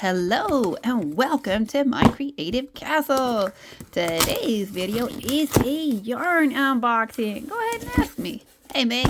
Hello and welcome to my creative castle. Today's video is a yarn unboxing. Go ahead and ask me. Hey May,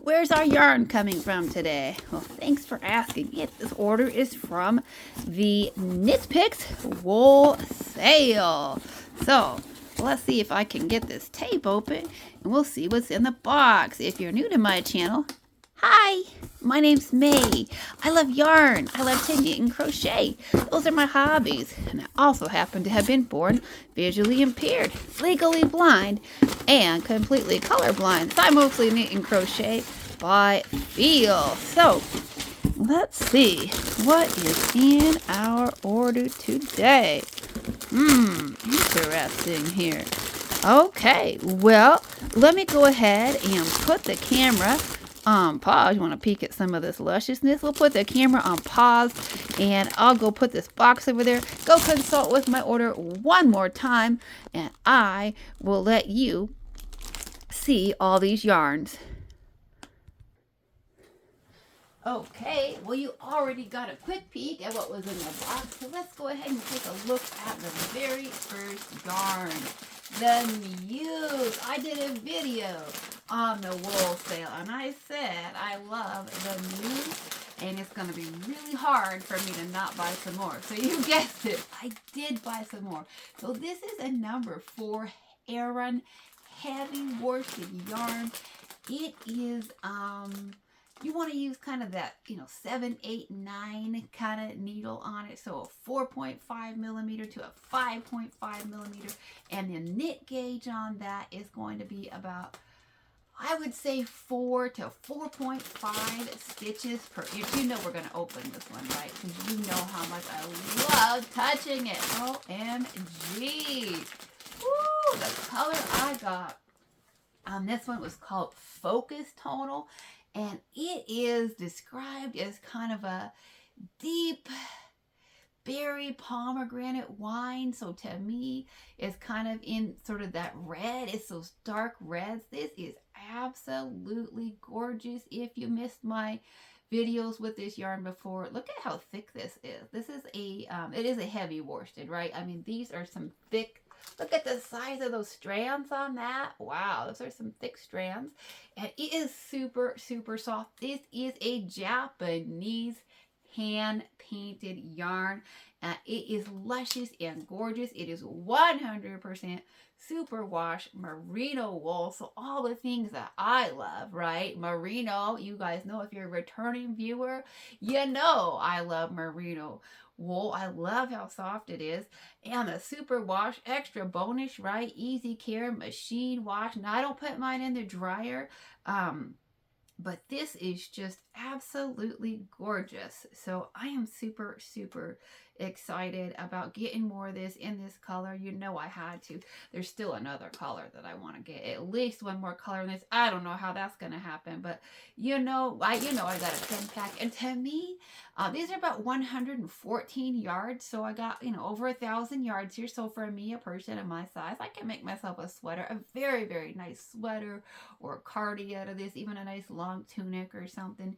where's our yarn coming from today? Well, thanks for asking. This order is from the Knit Picks Wool Sale. So let's see if I can get this tape open and we'll see what's in the box. If you're new to my channel, hi, my name's May. I love yarn. I love to knit and crochet. Those are my hobbies. And I also happen to have been born visually impaired, legally blind, and completely colorblind. So I mostly knit and crochet by feel. So let's see what is in our order today. Interesting here. Okay, well, let me go ahead and put the camera on pause. You want to peek at some of this lusciousness? We'll put the camera on pause and I'll go put this box over there. Go consult with my order one more time and I will let you see all these yarns. Okay, well, you already got a quick peek at what was in the box, so let's go ahead and take a look at the very first yarn, the muse. I did a video on the wool sale, and I said I love the muse, and it's going to be really hard for me to not buy some more. So you guessed it, I did buy some more. So this is a number 4 Aran heavy worsted yarn. It is, you want to use kind of that, 7, 8, 9 kind of needle on it. So a 4.5 millimeter to a 5.5 millimeter. And the knit gauge on that is going to be about, I would say 4 to 4.5 stitches per inch. You know we're going to open this one, right? Because you know how much I love touching it. OMG. Woo, the color I got on this one was called Focus Tonal. And it is described as kind of a deep berry pomegranate wine. So to me, it's kind of in sort of that red. It's those dark reds. This is absolutely gorgeous. If you missed my videos with this yarn before, look at how thick this is. This is a, it is a heavy worsted, right? I mean, these are some thick. Look at the size of those strands on that. Wow, those are some thick strands. And it is super, super soft. This is a Japanese hand-painted yarn. It is luscious and gorgeous. It is 100% superwash merino wool. So all the things that I love, right? Merino, you guys know, if you're a returning viewer, you know I love merino wool. I love how soft it is. And the super wash, extra bonus, right? Easy care, machine wash. Now I don't put mine in the dryer. But this is just absolutely gorgeous. So I am super, super excited about getting more of this in this color. You know I had to. There's still another color that I want to get. At least one more color in this. I don't know how that's going to happen. But I got a 10 pack. And to me, these are about 114 yards. So I got, over 1,000 yards here. So for me, a person of my size, I can make myself a sweater. A very, very nice sweater or a cardi out of this. Even a nice long tunic or something.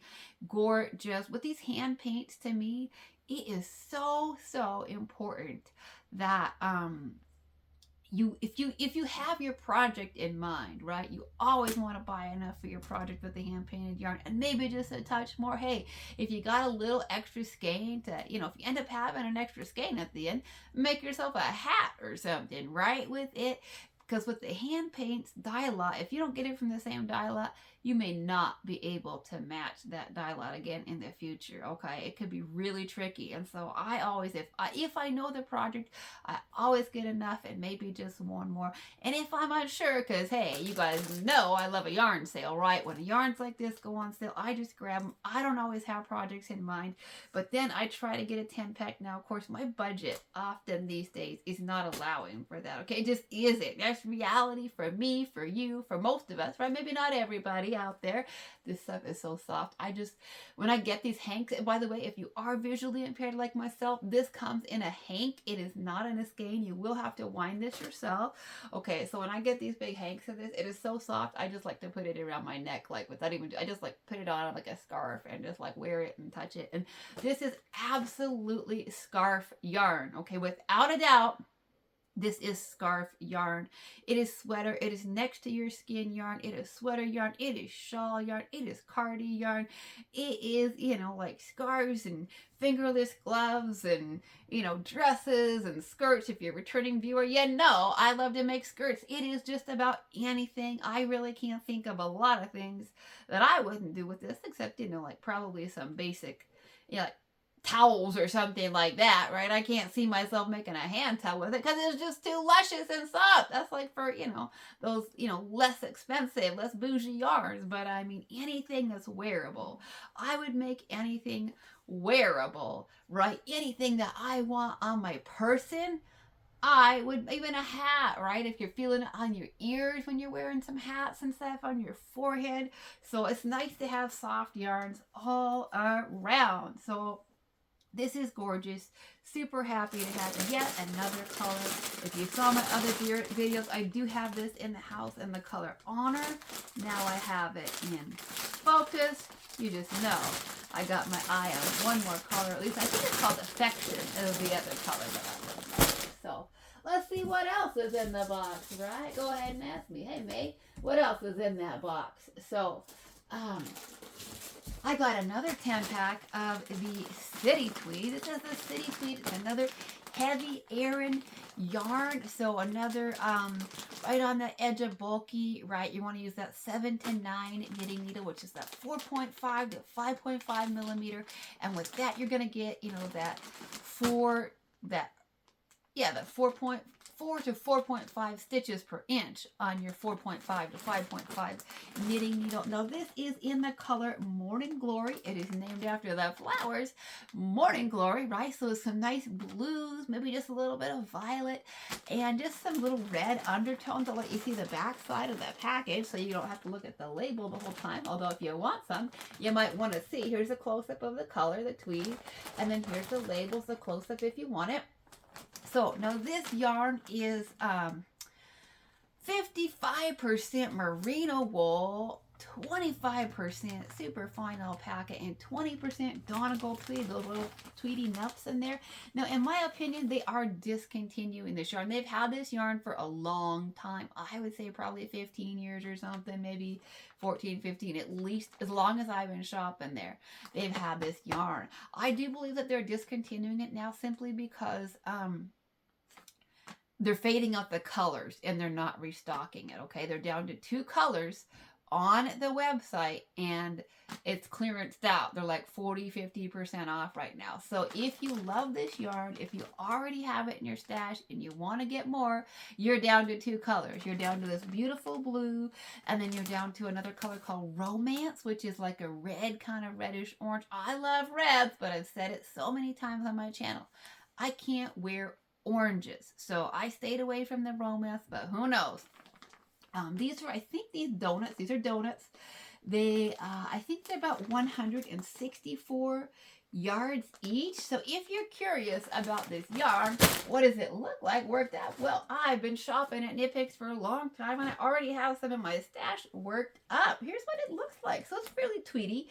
Gorgeous. With these hand paints, to me, it is so, so important that if you have your project in mind, right, you always want to buy enough for your project with the hand painted yarn, and maybe just a touch more. Hey, if you got a little extra skein to, if you end up having an extra skein at the end, make yourself a hat or something, right, with it. Because with the hand paints dye lot, if you don't get it from the same dye lot, you may not be able to match that dye lot again in the future. Okay, it could be really tricky. And so I always, if I know the project, I always get enough and maybe just one more. And if I'm unsure, because hey, you guys know I love a yarn sale, right? When yarns like this go on sale, I just grab them. I don't always have projects in mind, but then I try to get a 10 pack. Now, of course, my budget often these days is not allowing for that. Okay, it just isn't. life's reality for me, for you, for most of us, right? Maybe not everybody out there. This stuff is so soft. When I get these hanks, and by the way, if you are visually impaired like myself, this comes in a hank. It is not in a skein. You will have to wind this yourself. Okay, so when I get these big hanks of this, it is so soft. I just like to put it around my neck, like without even, I just like put it on like a scarf and just like wear it and touch it. And this is absolutely scarf yarn. Okay, without a doubt, this is scarf yarn. It is sweater. It is next to your skin yarn. It is sweater yarn. It is shawl yarn. It is cardi yarn. It is, like scarves and fingerless gloves and, dresses and skirts. If you're a returning viewer, I love to make skirts. It is just about anything. I really can't think of a lot of things that I wouldn't do with this, except, like probably some basic, like towels or something like that, right? I can't see myself making a hand towel with it because it's just too luscious and soft. That's like for, those, less expensive, less bougie yarns. But I mean, anything that's wearable. I would make anything wearable, right? Anything that I want on my person. I would, even a hat, right? If you're feeling it on your ears when you're wearing some hats and stuff, on your forehead. So it's nice to have soft yarns all around. So this is gorgeous. Super happy to have yet another color. If you saw my other videos, I do have this in the house in the color Honor. Now I have it in Focus. You just know I got my eye on one more color. At least I think it's called Affection. Is the other color that I love. So let's see what else is in the box, right? Go ahead and ask me. Hey, May, what else is in that box? So, I got another 10-pack of the City Tweed. This is the City Tweed. It's another heavy Aran yarn. So another, right on the edge of bulky, right? You want to use that 7 to 9 knitting needle, which is that 4.5 to 5.5 millimeter. And with that, you're going to get, that 4.4 to 4.5 stitches per inch on your 4.5 to 5.5 knitting needle. Now this is in the color Morning Glory. It is named after the flowers, Morning Glory, right? So some nice blues, maybe just a little bit of violet, and just some little red undertones. I'll let you see the back side of that package so you don't have to look at the label the whole time. Although if you want some, you might want to see. Here's a close-up of the color, the tweed, and then here's the labels, the close-up if you want it. So now this yarn is 55% merino wool, 25% super fine alpaca, and 20% Donegal tweed, those little tweedy nuts in there. Now, in my opinion, they are discontinuing this yarn. They've had this yarn for a long time. I would say probably 15 years or something, maybe 14, 15, at least as long as I've been shopping there. They've had this yarn. I do believe that they're discontinuing it now simply because they're fading out the colors and they're not restocking it, okay? They're down to 2 colors on the website and it's clearanced out. They're like 40, 50% off right now. So if you love this yarn, if you already have it in your stash and you want to get more, you're down to 2 colors. You're down to this beautiful blue, and then you're down to another color called Romance, which is like a red, kind of reddish orange. I love reds, but I've said it so many times on my channel. I can't wear oranges, so I stayed away from the Romance, but who knows. These are, I think these are donuts. They, I think they're about 164 yards each. So if you're curious about this yarn, what does it look like worked out? Well, I've been shopping at Knit Picks for a long time and I already have some in my stash worked up. Here's what it looks like. So it's fairly tweedy.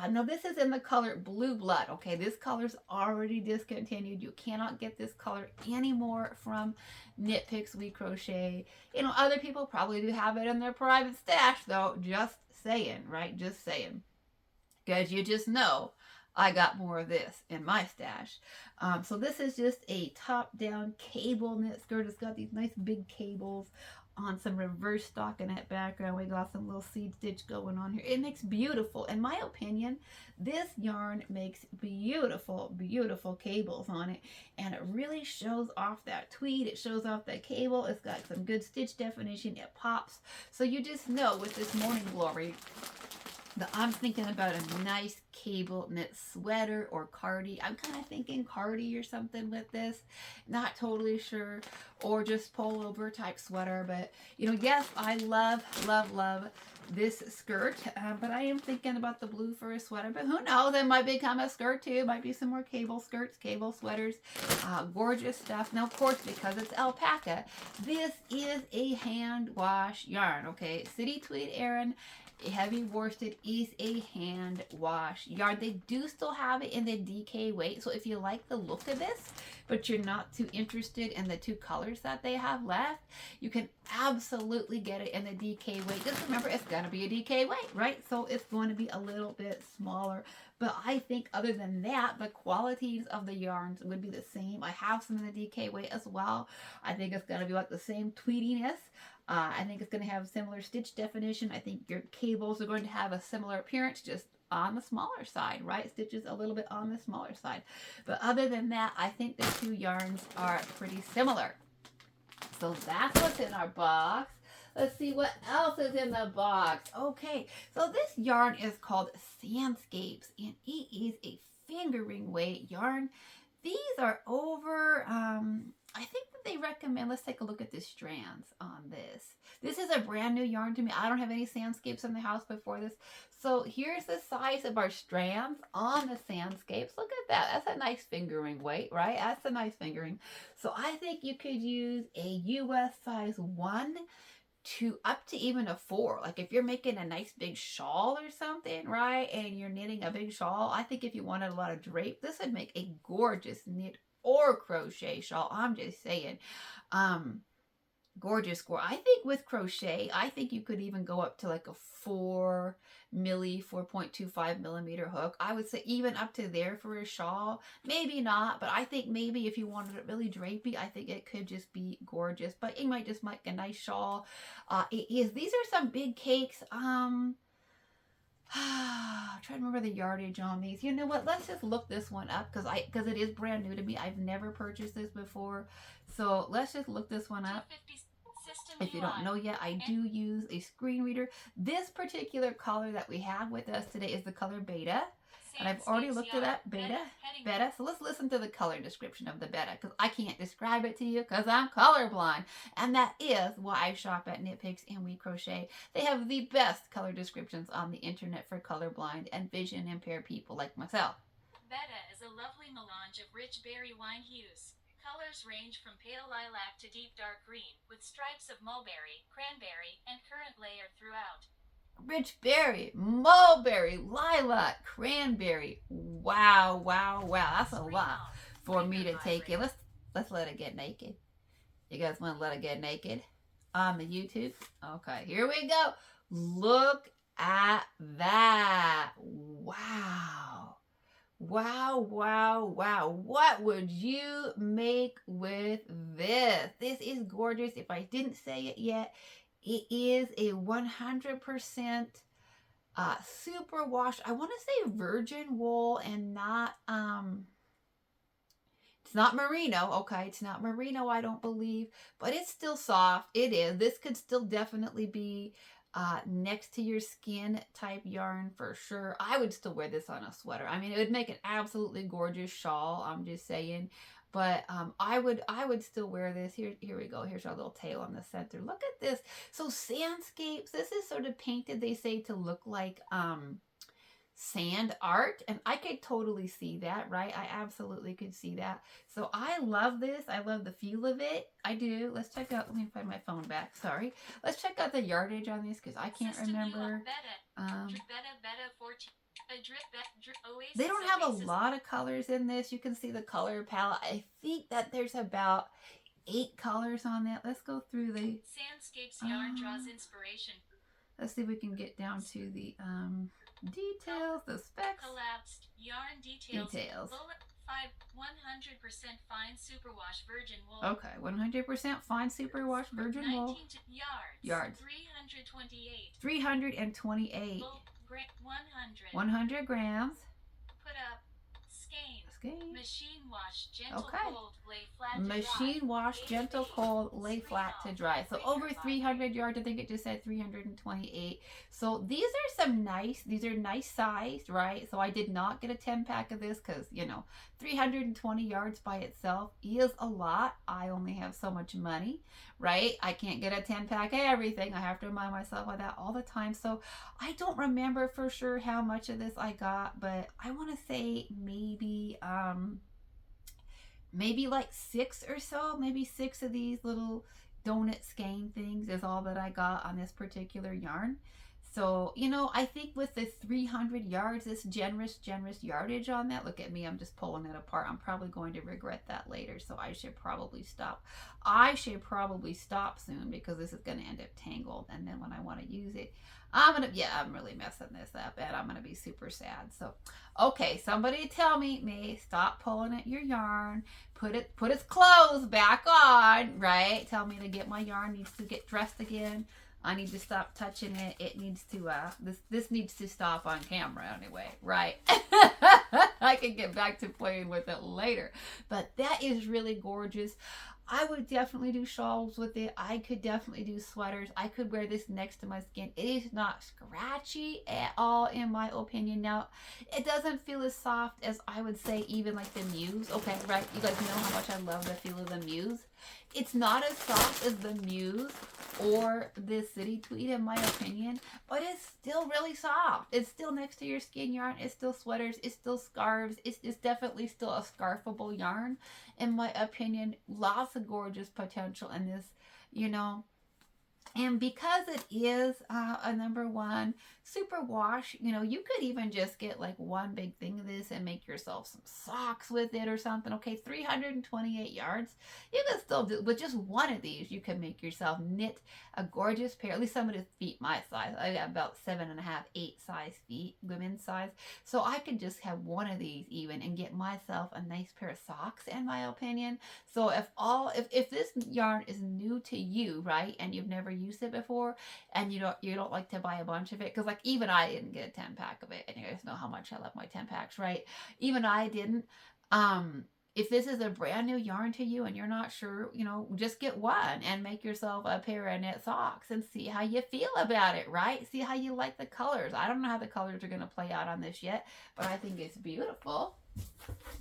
Now this is in the color Blue Blood. Okay, this color's already discontinued. You cannot get this color anymore from Knit Picks We Crochet. Other people probably do have it in their private stash though. Just saying, right? Just saying. Because you just know I got more of this in my stash. So this is just a top-down cable knit skirt. It's got these nice big cables on some reverse stockinette background. We got some little seed stitch going on here. It makes beautiful, in my opinion, this yarn makes beautiful, beautiful cables on it. And it really shows off that tweed. It shows off that cable. It's got some good stitch definition. It pops. So you just know with this Morning Glory, I'm thinking about a nice cable knit sweater or cardi. I'm kind of thinking cardi or something with this. Not totally sure. Or just pullover type sweater. But, you know, yes, I love, love, love this skirt. But I am thinking about the blue for a sweater. But who knows? It might become a skirt too. Might be some more cable skirts, cable sweaters. Gorgeous stuff. Now, of course, because it's alpaca, this is a hand wash yarn. Okay, City Tweed Aran. Heavy worsted is a hand wash yarn. They do still have it in the DK weight, so if you like the look of this but you're not too interested in the 2 colors that they have left, you can absolutely get it in the DK weight. Just remember, it's going to be a DK weight, right? So it's going to be a little bit smaller, but I think other than that, the qualities of the yarns would be the same. I have some in the DK weight as well. I think it's going to be like the same tweediness. I think it's going to have similar stitch definition. I think your cables are going to have a similar appearance, just on the smaller side, right? Stitches a little bit on the smaller side. But other than that, I think the 2 yarns are pretty similar. So that's what's in our box. Let's see what else is in the box. Okay, so this yarn is called Sandscapes, and it is a fingering weight yarn. These are over, I think that they recommend, let's take a look at the strands on this. This is a brand new yarn to me. I don't have any Sandscapes in the house before this. So here's the size of our strands on the Sandscapes. Look at that. That's a nice fingering weight, right? That's a nice fingering. So I think you could use a US size 1 to up to even a 4. Like if you're making a nice big shawl or something, right? And you're knitting a big shawl, I think if you wanted a lot of drape, this would make a gorgeous knit or crochet shawl. I'm just saying. Gorgeous. I think with crochet, I think you could even go up to like a 4.25 millimeter hook. I would say even up to there for a shawl. Maybe not, but I think maybe if you wanted it really drapey, I think it could just be gorgeous. But it might just make a nice shawl. These are some big cakes. I'm trying to remember the yardage on these. You know what? Let's just look this one up because it is brand new to me. I've never purchased this before. So let's just look this one up. If you don't know yet, I do use a screen reader. This particular color that we have with us today is the color Beta. And I've already looked at that Beta. So let's listen to the color description of the Beta because I can't describe it to you because I'm colorblind. And that is why I shop at Knit Picks and We Crochet. They have the best color descriptions on the internet for colorblind and vision impaired people like myself. Beta is a lovely melange of rich berry wine hues. Colors range from pale lilac to deep dark green, with stripes of mulberry, cranberry, and currant layered throughout. Rich berry, mulberry, lilac, cranberry. Wow, wow, wow. That's a lot for me to take in. Let's let it get naked. You guys want to let it get naked on the YouTube? Okay, here we go. Look at that. Wow. Wow, wow, wow. What would you make with this? This is gorgeous. If I didn't say it yet, it is a 100% super wash. I want to say virgin wool and not, it's not merino. Okay, it's not merino, I don't believe, but it's still soft. It is. This could still definitely be next to your skin type yarn for sure. I would still wear this on a sweater. I mean, it would make an absolutely gorgeous shawl. I'm just saying. But I would still wear this. Here we go. Here's our little tail on the center. Look at this. So Sandscapes. This is sort of painted, they say, to look like sand art, and I could totally see that, right? I absolutely could see that. So I love this. I love the feel of it. I do. Let's check out, let me find my phone back, sorry. Let's check out the yardage on this because I can't remember. They don't have a lot of colors in this. You can see the color palette. I think that there's about 8 colors on that. Let's go through the Sandscapes yarn draws inspiration. Let's see if we can get down to the details, the specs. Collapsed yarn details. 100% fine superwash virgin wool. Okay, 100% fine superwash virgin wool. Yards. 328. 328. 100. 100 grams. Put up skeins. Sandscape. Machine wash, gentle Okay. cold, lay flat to dry. Machine wash, gentle cold, lay Screen flat to off. dry. So over 300 yards. I think it just said 328. So these are nice sized, right? So I did not get a 10 pack of this because, 320 yards by itself is a lot. I only have so much money, right? I can't get a 10 pack of everything. I have to remind myself of that all the time. So I don't remember for sure how much of this I got, but I want to say maybe like 6 or so, maybe 6 of these little donut skein things is all that I got on this particular yarn. So, I think with the 300 yards, this generous yardage on that, look at me, I'm just pulling it apart. I'm probably going to regret that later, so I should probably stop. I should probably stop soon because this is going to end up tangled, and then when I want to use it, I'm really messing this up, and I'm going to be super sad. So, okay, somebody tell me, stop pulling at your yarn, put its clothes back on, right? Tell me to get my yarn, needs to get dressed again. I need to stop touching it. It needs to, this needs to stop on camera anyway, right? I can get back to playing with it later. But that is really gorgeous. I would definitely do shawls with it. I could definitely do sweaters. I could wear this next to my skin. It is not scratchy at all, in my opinion. Now, it doesn't feel as soft as I would say even like the Muse. Okay, right? You guys know how much I love the feel of the Muse. It's not as soft as the Muse or this City Tweed, in my opinion, but it's still really soft. It's still next to your skin yarn. It's still sweaters. It's still scarves. It's definitely still a scarfable yarn, in my opinion. Lots of gorgeous potential in this, And because it is a number one super wash, you could even just get like one big thing of this and make yourself some socks with it or something. Okay, 328 yards. You can still do, with just one of these, you can make yourself knit a gorgeous pair. At least somebody's feet my size. I got about 7.5, 8 size feet, women's size. So I could just have one of these even and get myself a nice pair of socks, in my opinion. So if this yarn is new to you, right, and you've never used it before, and you don't like to buy a bunch of it, because like even I didn't get a 10 pack of it, and you guys know how much I love my 10 packs, right? Even I didn't. If this is a brand new yarn to you and you're not sure, just get one and make yourself a pair of knit socks and see how you feel about it, right? See how you like the colors. I don't know how the colors are going to play out on this yet, but I think it's beautiful.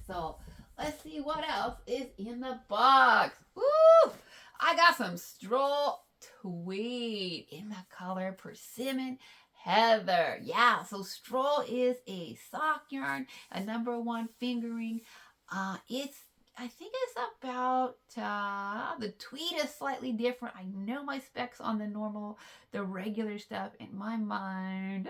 So let's see what else is in the box. Woo! I got some straw tweed in the color Persimmon Heather. Yeah, so straw is a sock yarn, a number one fingering. I think it's about, the tweed is slightly different. I know my specs on the regular stuff in my mind.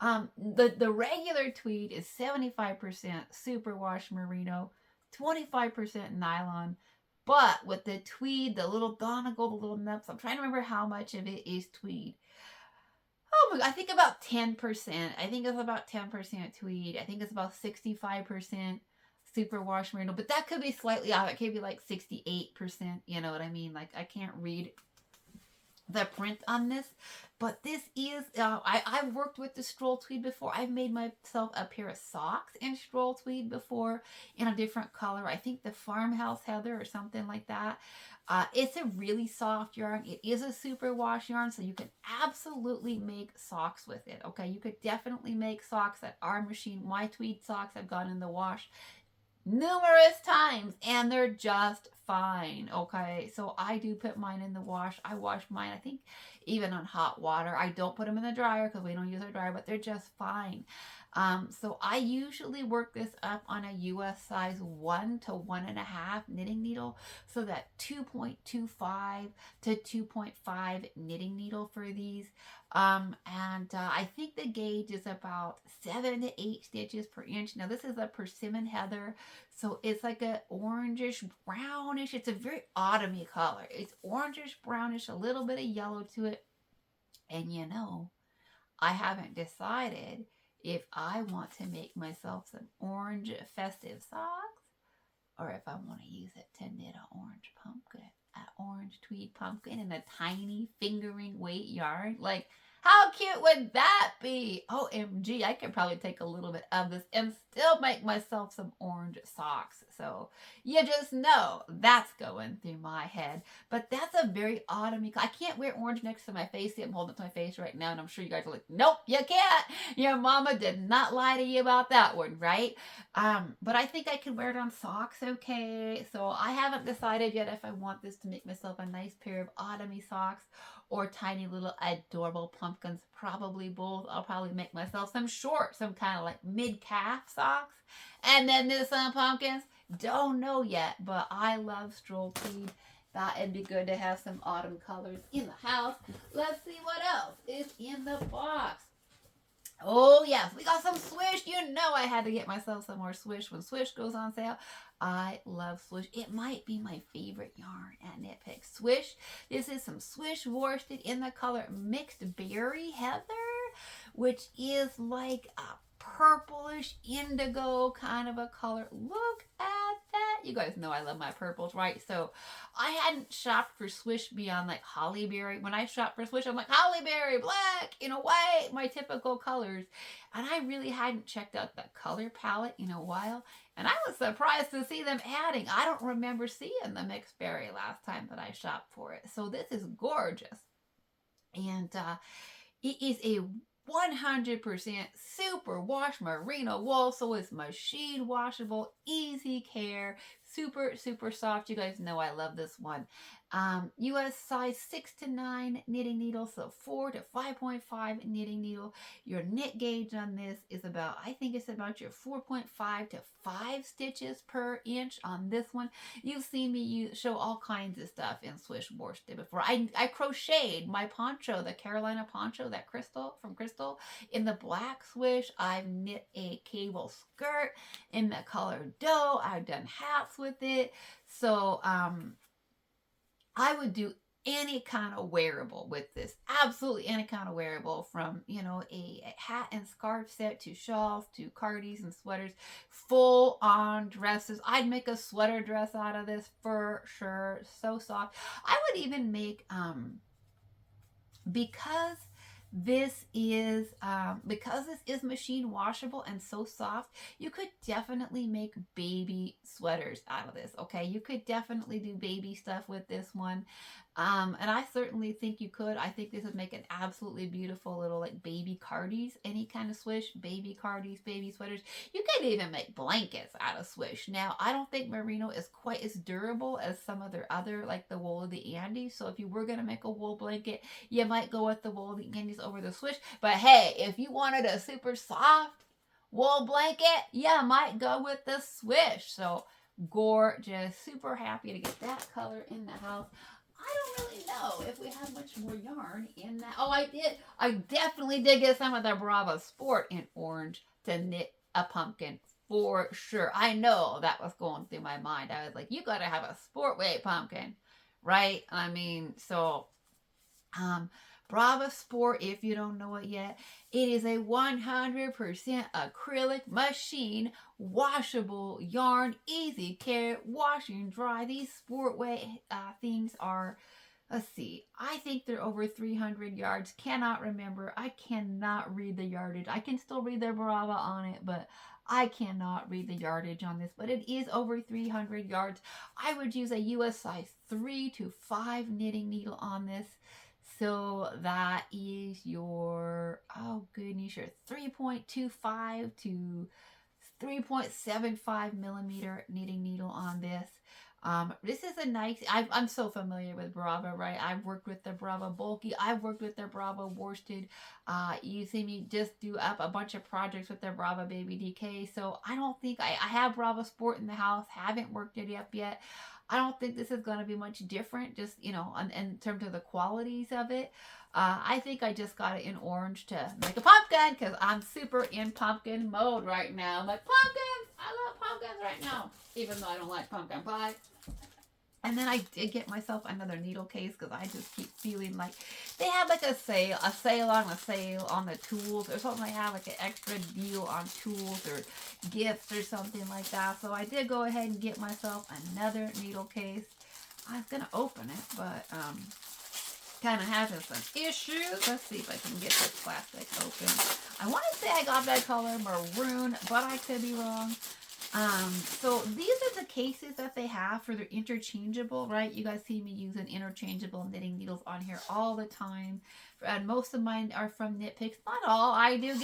The regular tweed is 75% superwash merino, 25% nylon. But with the tweed, the little donegal, the little nuts, I'm trying to remember how much of it is tweed. Oh my God, I think about 10%. I think it's about 10% tweed. I think it's about 65% superwash merino. But that could be slightly off. It could be like 68%. You know what I mean? Like, I can't read the print on this, but this is I've worked with the stroll tweed before. I've made myself a pair of socks in stroll tweed before in a different color. I think the Farmhouse Heather or something like that. It's a really soft yarn. It is a super wash yarn, so you can absolutely make socks with it. Okay, you could definitely make socks that are machine. My tweed socks have gone in the wash numerous times and they're just fine. Okay, so I do put mine in the wash. I wash mine, I think, even on hot water. I don't put them in the dryer because we don't use our dryer, but they're just fine. So I usually work this up on a US size 1 to 1.5 knitting needle, so that 2.25 to 2.5 knitting needle for these. I think the gauge is about 7 to 8 stitches per inch. Now this is a Persimmon Heather, so it's like a orangish brownish. It's a very autumny color. It's orangish brownish, a little bit of yellow to it. And I haven't decided if I want to make myself some orange festive socks or if I want to use it to knit an orange pumpkin, an orange tweed pumpkin in a tiny fingering weight yarn. Like, How cute would that be? OMG, I could probably take a little bit of this and still make myself some orange socks. So you just know that's going through my head. But that's a very autumny. I can't wear orange next to my face. See, I'm holding it to my face right now, and I'm sure you guys are like, nope, you can't. Your mama did not lie to you about that one, right? But I think I can wear it on socks, okay? So I haven't decided yet if I want this to make myself a nice pair of autumny socks or tiny little adorable pumpkins. Probably both. I'll probably make myself some short, some kind of like mid-calf socks. And then there's some pumpkins. Don't know yet, but I love stroll tweed. Thought it'd be good to have some autumn colors in the house. Let's see what else is in the box. Oh, yes, we got some Swish. You know I had to get myself some more Swish when Swish goes on sale. I love Swish. It might be my favorite yarn at Knit Picks. Swish. This is some Swish worsted in the color Mixed Berry Heather, which is like a purplish indigo kind of a color. Look at that. You guys know I love my purples, right? So I hadn't shopped for Swish beyond like hollyberry. When I shop for Swish, I'm like hollyberry, black, white, my typical colors. And I really hadn't checked out the color palette in a while. And I was surprised to see them adding. I don't remember seeing the mixed berry last time that I shopped for it. So this is gorgeous. And it is a 100% super wash merino wool, so it's machine washable, easy care, super soft. You guys know I love this one. US size 6 to 9 knitting needle, so 4 to 5.5 knitting needle. Your knit gauge on this is about, I think it's about your 4.5 to 5 stitches per inch on this one. You've seen me show all kinds of stuff in Swish worsted before. I crocheted my poncho, the Carolina poncho, that from Crystal, in the black Swish. I've knit a cable skirt in the color dough. I've done hats with it. So I would do any kind of wearable with this. Absolutely any kind of wearable, from, a hat and scarf set to shawls to cardies and sweaters, full on dresses. I'd make a sweater dress out of this for sure. So soft. I would even make, because this is machine washable and so soft, you could definitely make baby sweaters out of this. Okay, you could definitely do baby stuff with this one, and I certainly think you could. I think this would make an absolutely beautiful little like baby cardies. Any kind of Swish, baby cardies, baby sweaters. You could even make blankets out of Swish. Now I don't think merino is quite as durable as some of their other, like the wool of the Andes. So if you were gonna make a wool blanket, you might go with the wool of the Andes over the Swish. But hey, if you wanted a super soft wool blanket, you might go with the Swish. So gorgeous. Super happy to get that color in the house. I don't really know if we have much more yarn in that. Oh, I did. I definitely did get some of the Bravo Sport in orange to knit a pumpkin for sure. I know that was going through my mind. I was like, you got to have a sport weight pumpkin, right? I mean, so Brava Sport, if you don't know it yet, it is a 100% acrylic machine washable yarn, easy care, wash and dry. These sport weight things are, let's see, I think they're over 300 yards. Cannot remember. I cannot read the yardage. I can still read the Brava on it, but I cannot read the yardage on this, but it is over 300 yards. I would use a US size 3 to 5 knitting needle on this. So that is your, oh goodness, your 3.25 to 3.75 millimeter knitting needle on this. This is a nice, I'm so familiar with Brava, right? I've worked with the Brava Bulky. I've worked with their Brava Worsted. You see me just do up a bunch of projects with their Brava Baby DK. So I don't think, I have Brava Sport in the house. Haven't worked it up yet. I don't think this is going to be much different, just, in terms of the qualities of it. I think I just got it in orange to make a pumpkin because I'm super in pumpkin mode right now. I'm like, pumpkins! I love pumpkins right now, even though I don't like pumpkin pie. And then I did get myself another needle case because I just keep feeling like they have like a sale on the tools, or something. They have like an extra deal on tools or gifts or something like that. So I did go ahead and get myself another needle case. I was going to open it, but kind of having some issues. Let's see if I can get this plastic open. I want to say I got that color maroon, but I could be wrong. So these are the cases that they have for their interchangeable, right? You guys see me using interchangeable knitting needles on here all the time. And most of mine are from Knit Picks. Not all. I do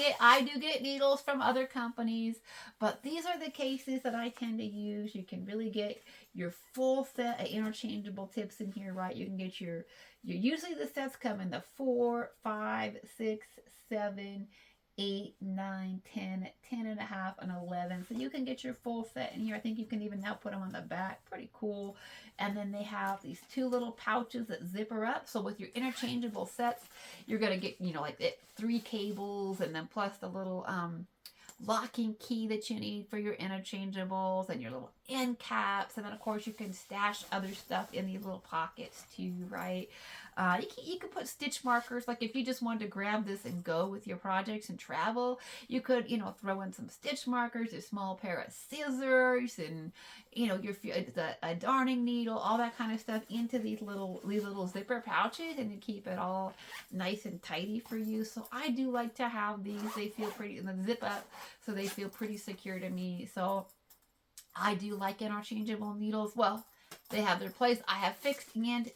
get needles from other companies, but these are the cases that I tend to use. You can really get your full set of interchangeable tips in here, right? You can get your usually the sets come in the 4, 5, 6, 7, 8, 9, 10, 10 and a half, and 11. So you can get your full set in here. I think you can even now put them on the back. Pretty cool. And then they have these 2 little pouches that zipper up. So with your interchangeable sets, you're going to get, you know, like 3 cables and then plus the little locking key that you need for your interchangeables and your little end caps. And then of course you can stash other stuff in these little pockets too, right? You can put stitch markers, like if you just wanted to grab this and go with your projects and travel, you could, you know, throw in some stitch markers, a small pair of scissors, and, you know, a darning needle, all that kind of stuff into these little zipper pouches, and you keep it all nice and tidy for you. So I do like to have these. They feel pretty, and the zip up, so they feel pretty secure to me. So I do like interchangeable needles. Well, they have their place. I have fixed and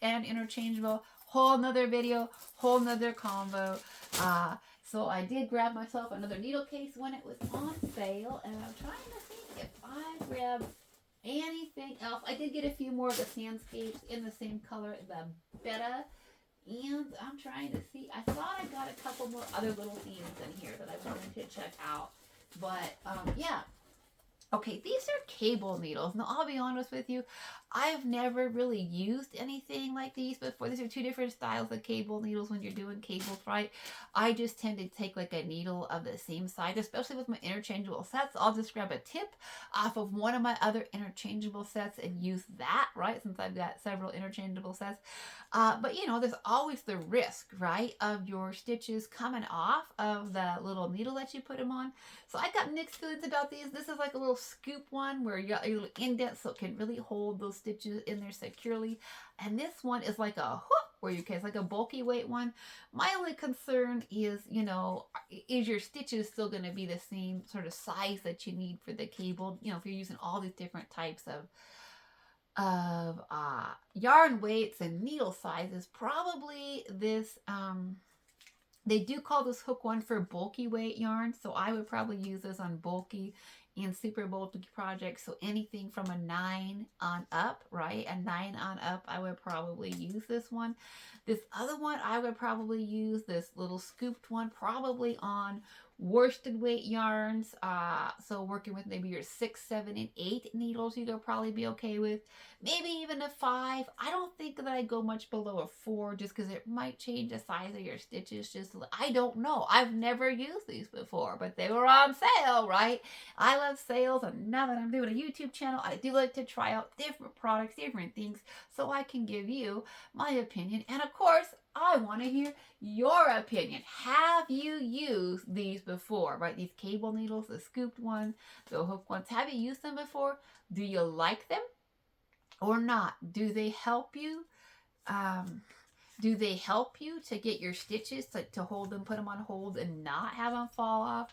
interchangeable. Whole nother video, whole nother combo. So I did grab myself another needle case when it was on sale, and I'm trying to think if I grabbed anything else. I did get a few more of the sandscapes in the same color, the Beta. And I'm trying to see. I thought I got a couple more other little themes in here that I wanted to check out. But yeah. Okay, these are cable needles. Now, I'll be honest with you, I've never really used anything like these before. These are 2 different styles of cable needles when you're doing cables, right? I just tend to take like a needle of the same size, especially with my interchangeable sets. I'll just grab a tip off of one of my other interchangeable sets and use that, right? Since I've got several interchangeable sets. But you know, there's always the risk, right, of your stitches coming off of the little needle that you put them on. So I got mixed feelings about these. This is like a little scoop one where you got your little indent, so it can really hold those stitches in there securely. And this one is like a hook where you can, it's like a bulky weight one. My only concern is, you know, is your stitches still going to be the same sort of size that you need for the cable? You know, if you're using all these different types of yarn weights and needle sizes, probably this they do call this hook one for bulky weight yarn, so I would probably use this on bulky and super bulky projects. So anything from a 9 on up, right? A 9 on up, I would probably use this one. This other one, I would probably use this little scooped one, probably on worsted weight yarns. So working with maybe your 6, 7, and 8 needles, you could probably be okay with. Maybe even a 5. I don't think that I go much below a 4, just because it might change the size of your stitches. I don't know. I've never used these before, but they were on sale, right? I love sales, and now that I'm doing a YouTube channel, I do like to try out different products, different things, so I can give you my opinion. And of course, I want to hear your opinion. Have you used these before, right? These cable needles, the scooped ones, the hook ones. Have you used them before? Do you like them or not? Do they help you? Do they help you to get your stitches to hold them, put them on hold and not have them fall off?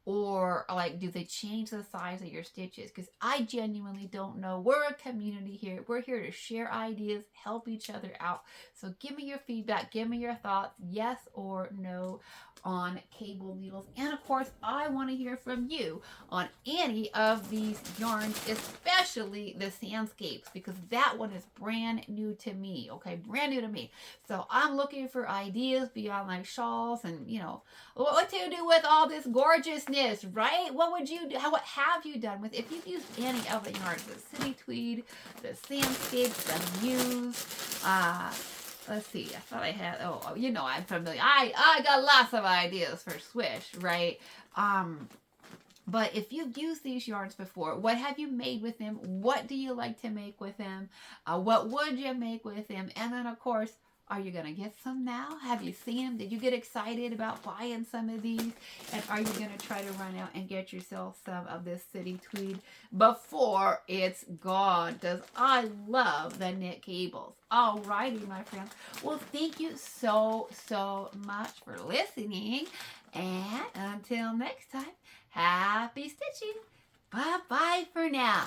Or like, do they change the size of your stitches? Because I genuinely don't know. We're a community here. We're here to share ideas, help each other out. So give me your feedback. Give me your thoughts, yes or no, on cable needles. And of course, I want to hear from you on any of these yarns, especially the sandscapes, because that one is brand new to me, okay? Brand new to me. So I'm looking for ideas beyond like shawls and, you know, what to do with all this gorgeousness, right? What would you do? What have you done with, if you've used any of the yarns, the city tweed, the sandscapes, the muse, let's see, I thought I had, you know, I'm familiar. I got lots of ideas for swish, right? But if you've used these yarns before, what have you made with them? What do you like to make with them? What would you make with them? And then, of course, Are you going to get some now? Have you seen them? Did you get excited about buying some of these? And are you going to try to run out and get yourself some of this city tweed before it's gone? Because I love the knit cables. Alrighty, my friends. Well, thank you so much for listening. And until next time, happy stitching. Bye-bye for now.